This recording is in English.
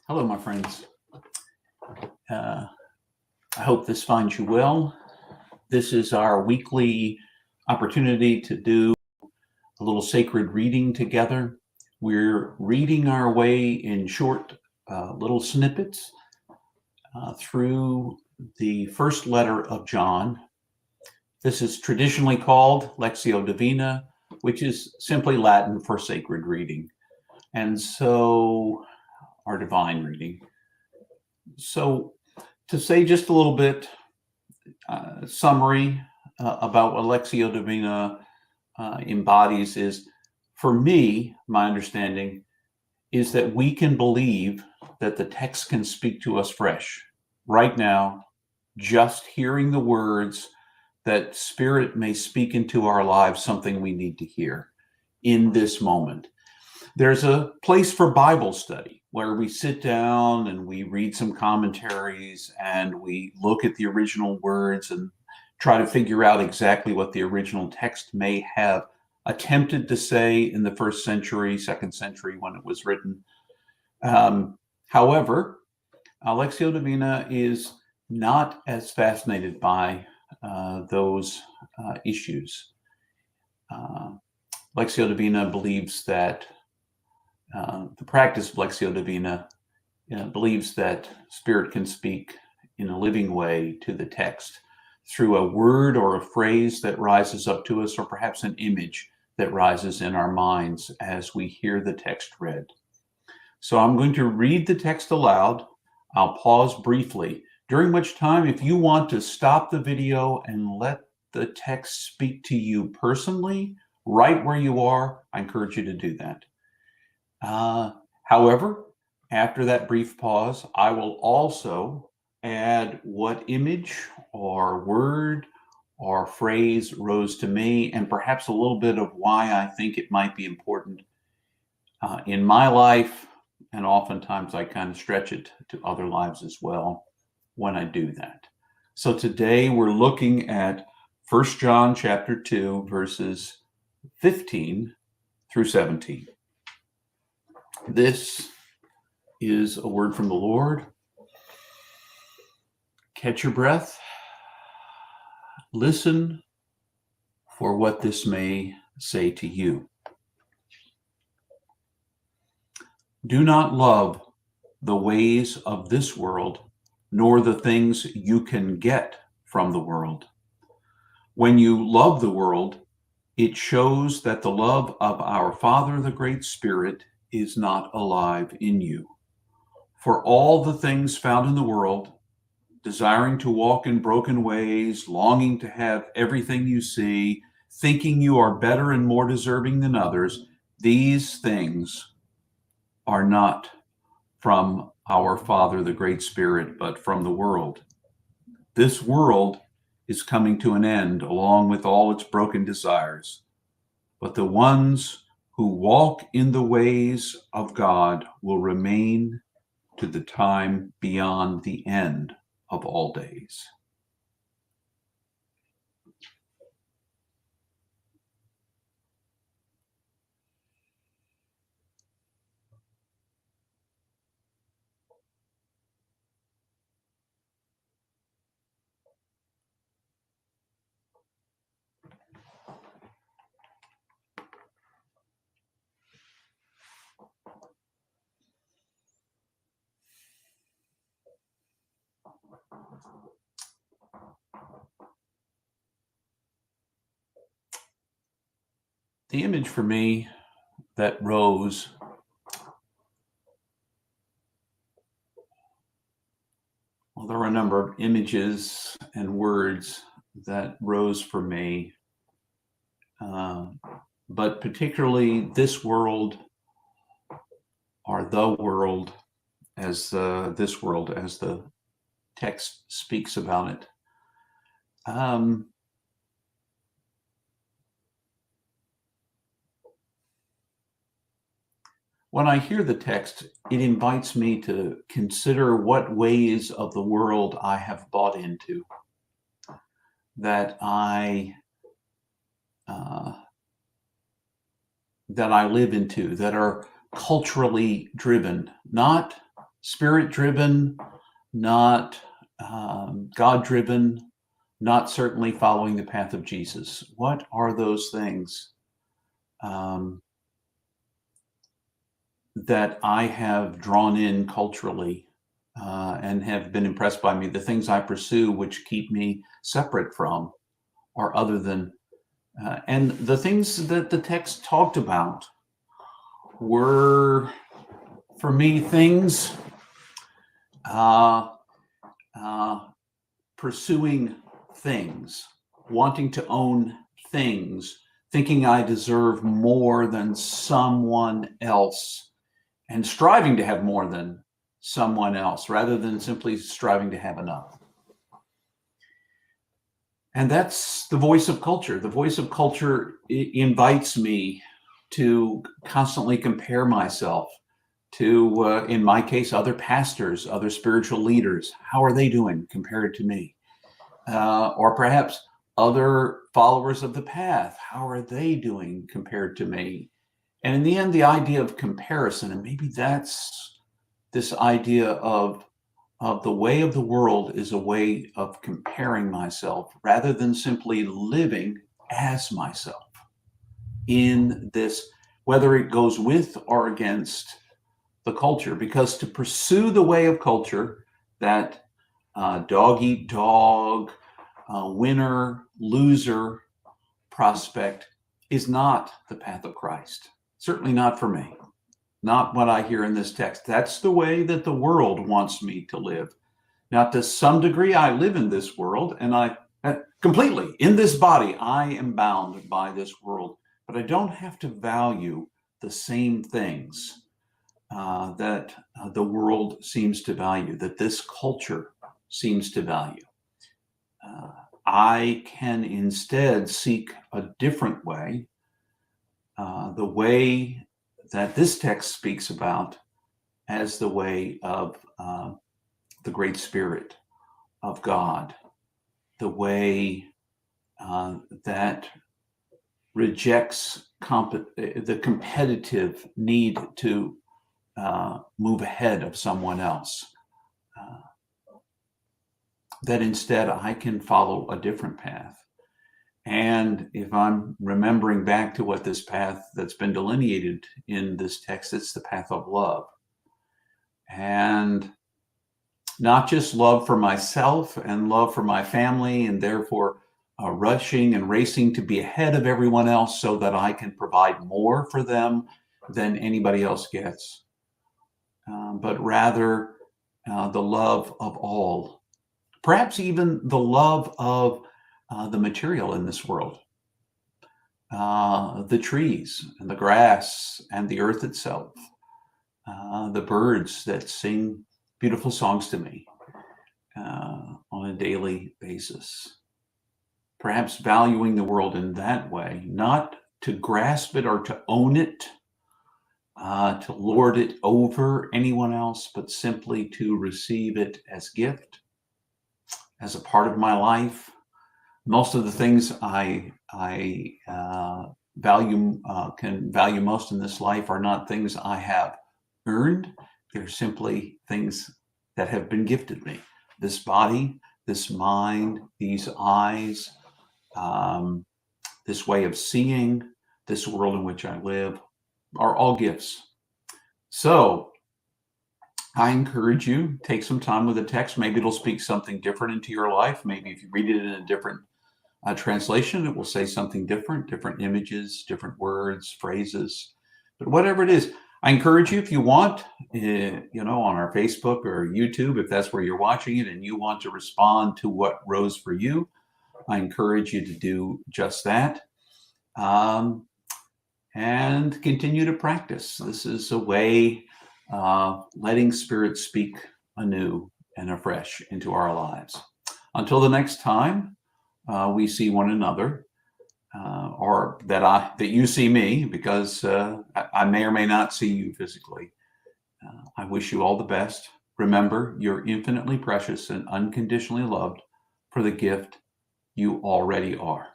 Hello, my friends. Uh, I hope this finds you well. This is our weekly opportunity to do a little sacred reading together. We're reading our way in short little snippets through the first letter of John. This is traditionally called Lectio Divina, which is simply Latin for sacred reading. And so, our divine reading. So, to say just a little bit summary about what Lectio Divina embodies is, for me, my understanding is that we can believe that the text can speak to us fresh right now, just hearing the words that Spirit may speak into our lives, something we need to hear in this moment. There's a place for Bible study where we sit down and we read some commentaries and we look at the original words and try to figure out exactly what the original text may have attempted to say in the first century, second century when it was written. However, Lectio Divina is not as fascinated by those issues. Lectio Divina believes that the practice of Lectio Divina believes that Spirit can speak in a living way to the text through a word or a phrase that rises up to us, or perhaps an image that rises in our minds as we hear the text read. So I'm going to read the text aloud. I'll pause briefly, during which time, if you want to stop the video and let the text speak to you personally, right where you are, I encourage you to do that. However, after that brief pause, I will also add what image or word or phrase rose to me, and perhaps a little bit of why I think it might be important in my life. And oftentimes I kind of stretch it to other lives as well when I do that. So today we're looking at 1 John chapter 2, verses 15 through 17. This is a word from the Lord. Catch your breath. Listen for what this may say to you. Do not love the ways of this world, nor the things you can get from the world. When you love the world, it shows that the love of our Father, the Great Spirit, is not alive in you. For all the things found in the world, desiring to walk in broken ways, longing to have everything you see, thinking you are better and more deserving than others, these things are not from our Father, the Great Spirit, but from the world. This world is coming to an end along with all its broken desires. But the ones who walk in the ways of God will remain to the time beyond the end of all days. The image for me that rose well, there were a number of images and words that rose for me, but particularly this world, or the world, as this world, as the text speaks about it. When I hear the text, it invites me to consider what ways of the world I have bought into, that I live into, that are culturally driven, not spirit-driven, not God-driven, not certainly following the path of Jesus? What are those things that I have drawn in culturally and have been impressed by me, the things I pursue which keep me separate from or other than, and the things that the text talked about were, for me, things pursuing things, wanting to own things, thinking I deserve more than someone else, and striving to have more than someone else rather than simply striving to have enough. And that's the voice of culture. The voice of culture invites me to constantly compare myself to, in my case, other pastors, other spiritual leaders. How are they doing compared to me? Or perhaps other followers of the path. How are they doing compared to me? And in the end, the idea of comparison, and maybe that's this idea of the way of the world is a way of comparing myself rather than simply living as myself in this, whether it goes with or against the culture. Because to pursue the way of culture, that dog eat dog, winner, loser prospect is not the path of Christ. Certainly not for me. Not what I hear in this text. That's the way that the world wants me to live. Now, to some degree, I live in this world, and I completely, in this body, I am bound by this world. But I don't have to value the same things that the world seems to value, that this culture seems to value. I can instead seek a different way, the way that this text speaks about as the way of the Great Spirit of God, the way that rejects the competitive need to move ahead of someone else. That instead I can follow a different path. And if I'm remembering back to what this path that's been delineated in this text, it's the path of love. And not just love for myself and love for my family, and therefore rushing and racing to be ahead of everyone else so that I can provide more for them than anybody else gets. But rather the love of all. Perhaps even the love of the material in this world, the trees and the grass and the earth itself, the birds that sing beautiful songs to me on a daily basis. Perhaps valuing the world in that way, not to grasp it or to own it, to lord it over anyone else, but simply to receive it as gift, as a part of my life. Most of the things I value, can value most in this life are not things I have earned. They're simply things that have been gifted me. This body, this mind, these eyes, this way of seeing, this world in which I live, are all gifts. So I encourage you, take some time with the text. Maybe it'll speak something different into your life. Maybe if you read it in a different translation, it will say something different, different images, different words, phrases. But whatever it is, I encourage you, if you want, on our Facebook or YouTube, if that's where you're watching it and you want to respond to what rose for you, I encourage you to do just that. And continue to practice. This is a way letting Spirit speak anew and afresh into our lives. Until the next time we see one another, or that you see me, because I may or may not see you physically. I wish you all the best. Remember, you're infinitely precious and unconditionally loved for the gift you already are.